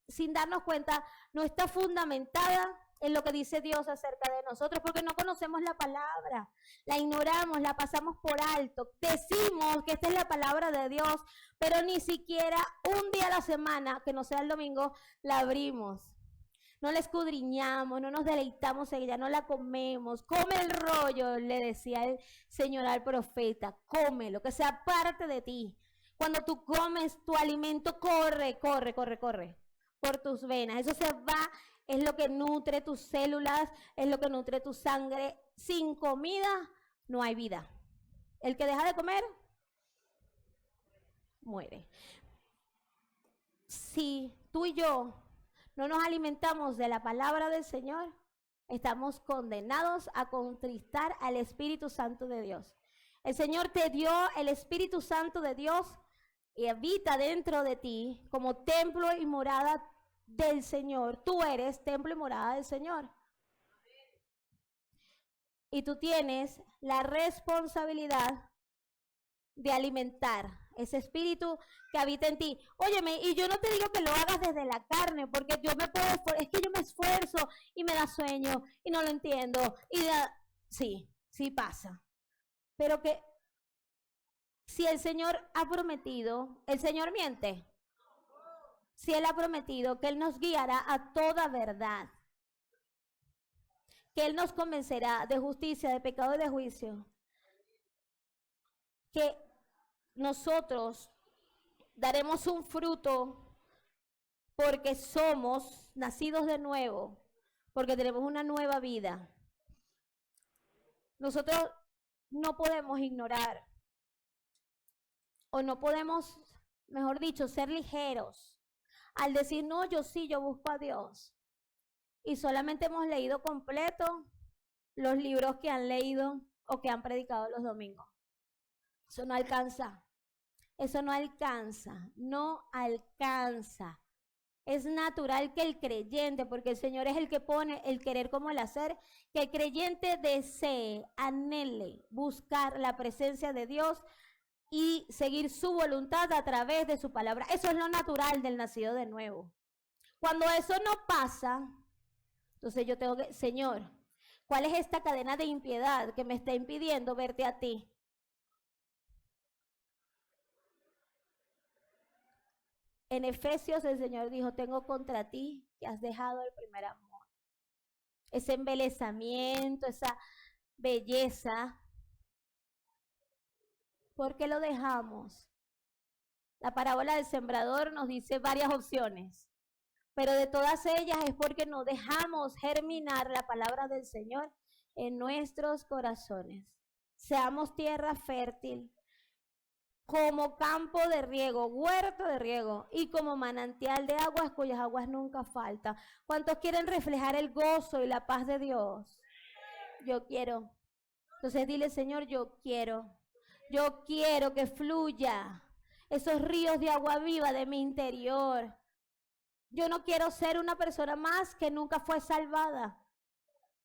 sin darnos cuenta, no está fundamentada en lo que dice Dios acerca de nosotros, porque no conocemos la palabra, la ignoramos, la pasamos por alto, decimos que esta es la palabra de Dios, pero ni siquiera un día a la semana, que no sea el domingo, la abrimos. No la escudriñamos, no nos deleitamos en ella, no la comemos. Come el rollo, le decía el Señor al profeta, cómelo, que sea parte de ti. Cuando tú comes, tu alimento corre por tus venas. Eso se va, es lo que nutre tus células, es lo que nutre tu sangre. Sin comida no hay vida. El que deja de comer, muere. Si tú y yo no nos alimentamos de la palabra del Señor, estamos condenados a contristar al Espíritu Santo de Dios. El Señor te dio el Espíritu Santo de Dios y habita dentro de ti como templo y morada del Señor. Tú eres templo y morada del Señor. Y tú tienes la responsabilidad de alimentar ese espíritu que habita en ti. Óyeme, y yo no te digo que lo hagas desde la carne, porque yo me puedo, es que yo me esfuerzo y me da sueño y no lo entiendo. Sí pasa. Pero que si el Señor ha prometido, el Señor miente. Si Él ha prometido que Él nos guiará a toda verdad, que Él nos convencerá de justicia, de pecado y de juicio, que nosotros daremos un fruto porque somos nacidos de nuevo, porque tenemos una nueva vida. Nosotros no podemos ignorar, o no podemos, mejor dicho, ser ligeros al decir, no, yo busco a Dios. Y solamente hemos leído completo los libros que han leído o que han predicado los domingos. Eso no alcanza. Eso no alcanza. No alcanza. Es natural que el creyente, porque el Señor es el que pone el querer como el hacer, que el creyente desee, anhele buscar la presencia de Dios y seguir su voluntad a través de su palabra. Eso es lo natural del nacido de nuevo. Cuando eso no pasa, entonces yo tengo que, Señor, ¿cuál es esta cadena de impiedad que me está impidiendo verte a ti? En Efesios el Señor dijo, tengo contra ti que has dejado el primer amor. Ese embelezamiento, esa belleza. ¿Por qué lo dejamos? La parábola del sembrador nos dice varias opciones, pero de todas ellas es porque no dejamos germinar la palabra del Señor en nuestros corazones. Seamos tierra fértil, como campo de riego, huerto de riego y como manantial de aguas cuyas aguas nunca faltan. ¿Cuántos quieren reflejar el gozo y la paz de Dios? Yo quiero. Entonces dile, Señor, yo quiero que fluya esos ríos de agua viva de mi interior. Yo no quiero ser una persona más que nunca fue salvada.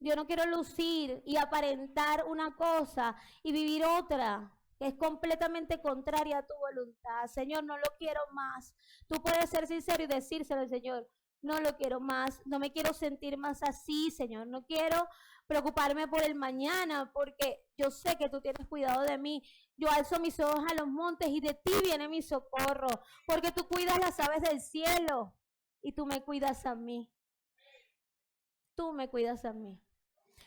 Yo no quiero lucir y aparentar una cosa y vivir otra que es completamente contraria a tu voluntad. Señor, no lo quiero más. Tú puedes ser sincero y decírselo al Señor. No lo quiero más, no me quiero sentir más así, Señor. No quiero preocuparme por el mañana, porque yo sé que tú tienes cuidado de mí. Yo alzo mis ojos a los montes y de ti viene mi socorro, porque tú cuidas las aves del cielo y tú me cuidas a mí. Tú me cuidas a mí.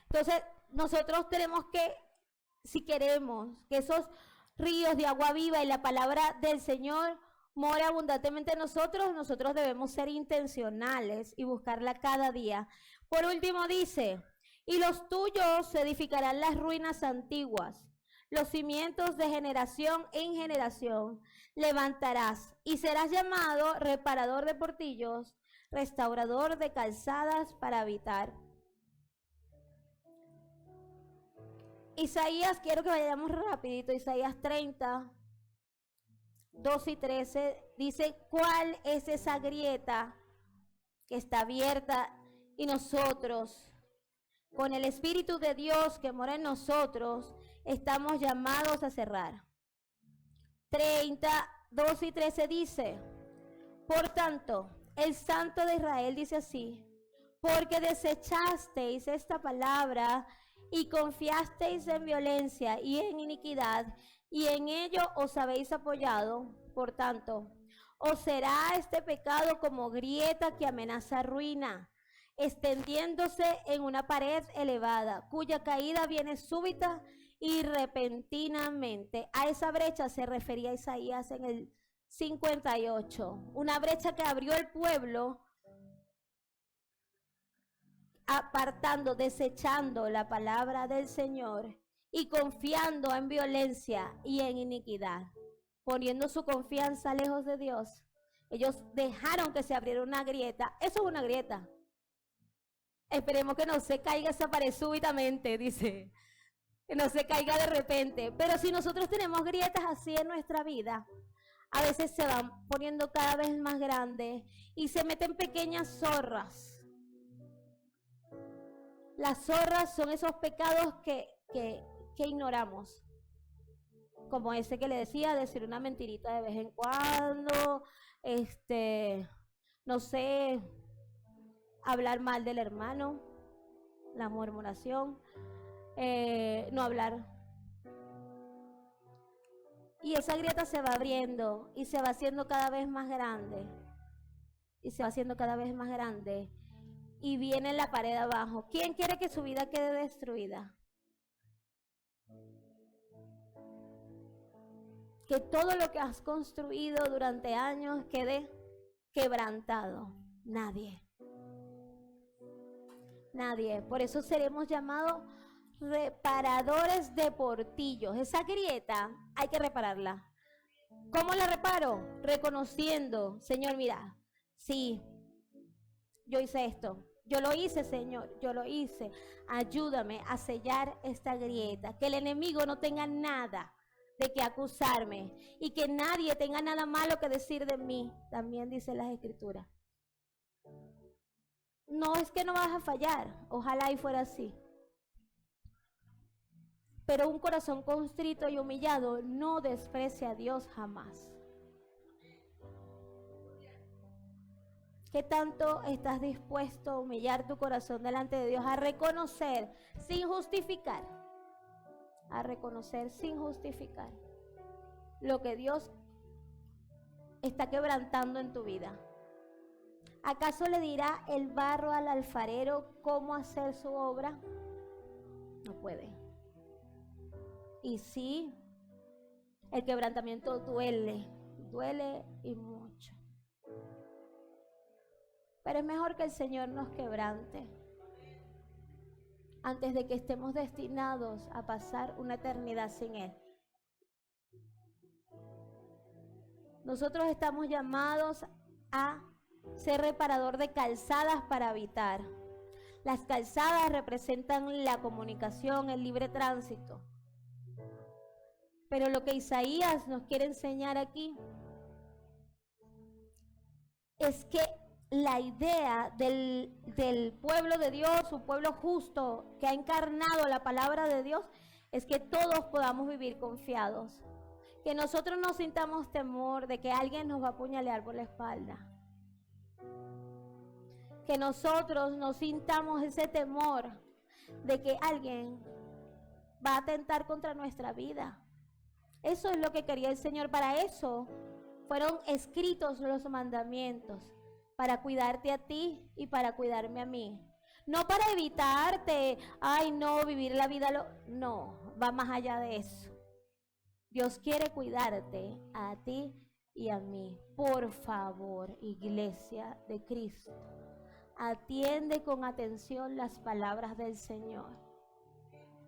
Entonces, nosotros tenemos que, si queremos que esos ríos de agua viva y la palabra del Señor more abundantemente en nosotros, nosotros debemos ser intencionales y buscarla cada día. Por último dice, y los tuyos se edificarán las ruinas antiguas, los cimientos de generación en generación levantarás y serás llamado reparador de portillos, restaurador de calzadas para habitar. Isaías, quiero que vayamos rapidito, Isaías 30, 2 y 13, dice, ¿cuál es esa grieta que está abierta? Y nosotros, con el Espíritu de Dios que mora en nosotros, estamos llamados a cerrar. 30, 2 y 13 dice, por tanto, el Santo de Israel dice así, porque desechasteis esta palabra y confiasteis en violencia y en iniquidad, y en ello os habéis apoyado, por tanto, os será este pecado como grieta que amenaza ruina, extendiéndose en una pared elevada, cuya caída viene súbita y repentinamente. A esa brecha se refería Isaías en el 58, una brecha que abrió el pueblo, apartando, desechando la palabra del Señor y confiando en violencia y en iniquidad, poniendo su confianza lejos de Dios. Ellos dejaron que se abriera una grieta. Eso es una grieta. Esperemos que no se caiga esa pared súbitamente, dice, que no se caiga de repente. Pero si nosotros tenemos grietas así en nuestra vida, a veces se van poniendo cada vez más grandes y se meten pequeñas zorras. Las zorras son esos pecados que ignoramos. Como ese que le decía, decir una mentirita de vez en cuando, no sé, hablar mal del hermano, la murmuración, no hablar. Y esa grieta se va abriendo y se va haciendo cada vez más grande. Y se va haciendo cada vez más grande. Y viene la pared abajo. ¿Quién quiere que su vida quede destruida? Que todo lo que has construido durante años quede quebrantado. Nadie. Nadie. Por eso seremos llamados reparadores de portillos. Esa grieta hay que repararla. ¿Cómo la reparo? Reconociendo, Señor, mira, sí, yo hice esto. Yo lo hice, Señor, yo lo hice. Ayúdame a sellar esta grieta. Que el enemigo no tenga nada de que acusarme y que nadie tenga nada malo que decir de mí. También dice las Escrituras. No es que no vas a fallar, ojalá y fuera así. Pero un corazón contrito y humillado no desprecia a Dios jamás. ¿Qué tanto estás dispuesto a humillar tu corazón delante de Dios? A reconocer sin justificar. A reconocer sin justificar lo que Dios está quebrantando en tu vida. ¿Acaso le dirá el barro al alfarero cómo hacer su obra? No puede. Y sí, el quebrantamiento duele y mucho. Pero es mejor que el Señor nos quebrante antes de que estemos destinados a pasar una eternidad sin Él. Nosotros estamos llamados a ser reparador de calzadas para habitar. Las calzadas representan la comunicación, el libre tránsito. Pero lo que Isaías nos quiere enseñar aquí es que la idea del pueblo de Dios, un pueblo justo que ha encarnado la palabra de Dios, es que todos podamos vivir confiados. Que nosotros no sintamos temor de que alguien nos va a apuñalear por la espalda. Que nosotros no sintamos ese temor de que alguien va a atentar contra nuestra vida. Eso es lo que quería el Señor. Para eso fueron escritos los mandamientos, para cuidarte a ti y para cuidarme a mí. No para evitarte, ay no, vivir la vida, no, va más allá de eso. Dios quiere cuidarte a ti y a mí. Por favor, Iglesia de Cristo, atiende con atención las palabras del Señor.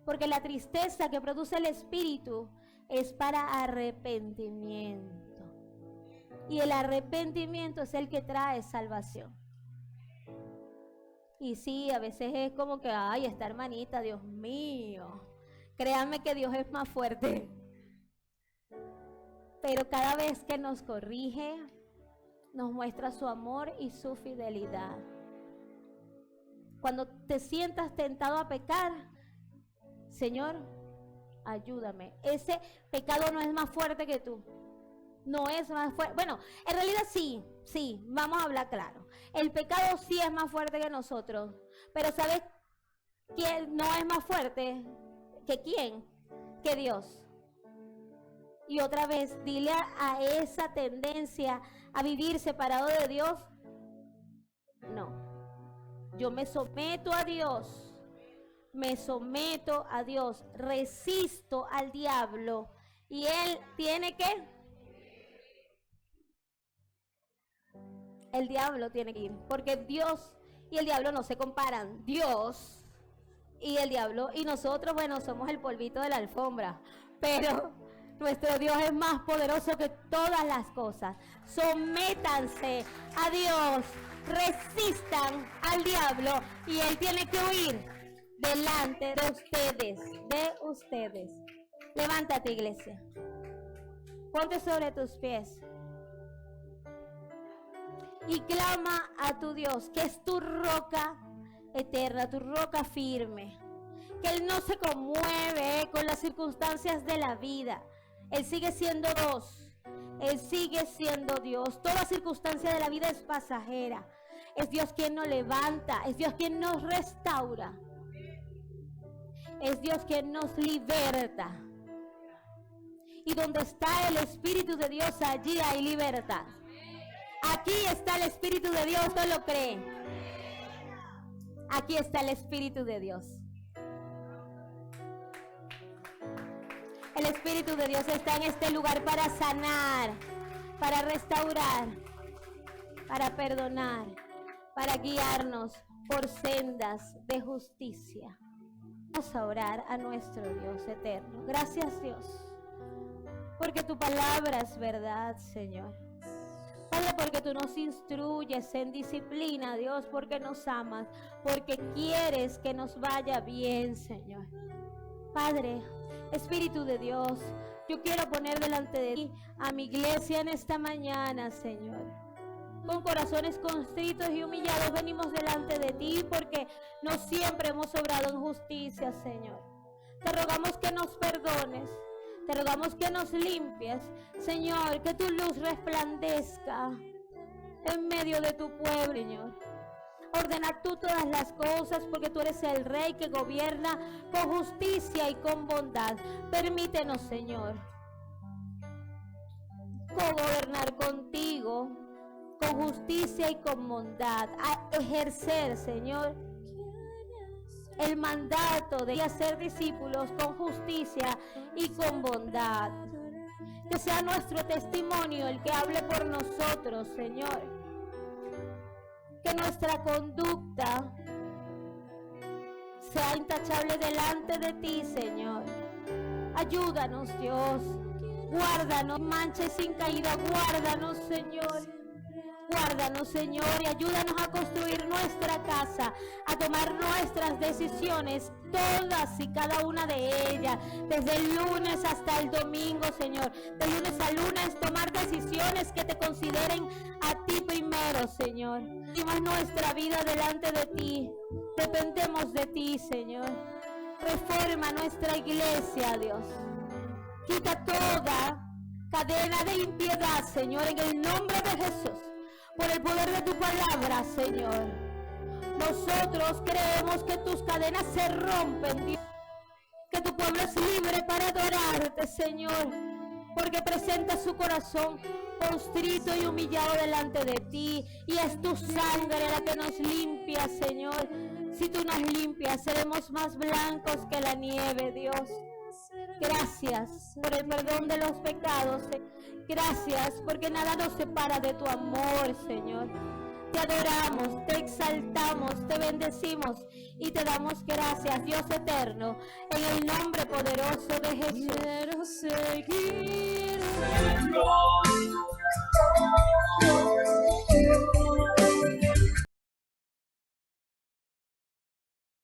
Porque la tristeza que produce el Espíritu es para arrepentimiento. Y el arrepentimiento es el que trae salvación. Y sí, a veces es como que, ay, esta hermanita, Dios mío. Créanme que Dios es más fuerte. Pero cada vez que nos corrige, nos muestra su amor y su fidelidad. Cuando te sientas tentado a pecar, Señor, ayúdame. Ese pecado no es más fuerte que tú. No es más fuerte. Bueno, en realidad sí, vamos a hablar claro. El pecado sí es más fuerte que nosotros. Pero ¿sabes quién no es más fuerte que quién? Que Dios. Y otra vez, dile a esa tendencia a vivir separado de Dios. No. Yo me someto a Dios. Me someto a Dios. Resisto al diablo. Y él tiene que... El diablo tiene que ir, porque Dios y el diablo no se comparan. Dios y el diablo y nosotros, bueno, somos el polvito de la alfombra, pero nuestro Dios es más poderoso que todas las cosas. Sométanse a Dios, resistan al diablo y él tiene que huir delante de ustedes. Levántate, iglesia. Ponte sobre tus pies. y clama a tu Dios, que es tu roca eterna, tu roca firme. Que Él no se conmueve con las circunstancias de la vida. Él sigue siendo Dios. Él sigue siendo Dios. Toda circunstancia de la vida es pasajera. Es Dios quien nos levanta. Es Dios quien nos restaura. Es Dios quien nos liberta. Y donde está el Espíritu de Dios, allí hay libertad. Aquí está el Espíritu de Dios, ¿no lo cree? Aquí está el Espíritu de Dios. El Espíritu de Dios está en este lugar para sanar, para restaurar, para perdonar, para guiarnos por sendas de justicia. Vamos a orar a nuestro Dios eterno. Gracias, Dios, porque tu palabra es verdad, Señor. Padre, porque tú nos instruyes en disciplina, Dios, porque nos amas, porque quieres que nos vaya bien, Señor. Padre, Espíritu de Dios, yo quiero poner delante de ti a mi iglesia en esta mañana, Señor. Con corazones constritos y humillados venimos delante de ti porque no siempre hemos obrado en justicia, Señor. Te rogamos que nos perdones. Te rogamos que nos limpies, Señor, que tu luz resplandezca en medio de tu pueblo, Señor. Ordena tú todas las cosas porque tú eres el Rey que gobierna con justicia y con bondad. Permítenos, Señor, co-gobernar contigo con justicia y con bondad. A ejercer, Señor, el mandato de hacer discípulos con justicia y con bondad. Que sea nuestro testimonio el que hable por nosotros, Señor. Que nuestra conducta sea intachable delante de ti, Señor. Ayúdanos, Dios. Guárdanos, manches sin caída. Guárdanos, Señor. Guárdanos, Señor, y ayúdanos a construir nuestra casa, a tomar nuestras decisiones, todas y cada una de ellas, desde el lunes hasta el domingo, Señor. De lunes a lunes, tomar decisiones que te consideren a ti primero, Señor. Dimos nuestra vida delante de ti. Dependemos de ti, Señor. Reforma nuestra iglesia, Dios. Quita toda cadena de impiedad, Señor, en el nombre de Jesús. Por el poder de tu palabra, Señor. Nosotros creemos que tus cadenas se rompen, Dios. Que tu pueblo es libre para adorarte, Señor. Porque presenta su corazón constrito y humillado delante de ti. Y es tu sangre la que nos limpia, Señor. Si tú nos limpias, seremos más blancos que la nieve, Dios. Gracias por el perdón de los pecados. Gracias porque nada nos separa de tu amor, Señor. Te adoramos, te exaltamos, te bendecimos y te damos gracias, Dios eterno, en el nombre poderoso de Jesús. Quiero seguir.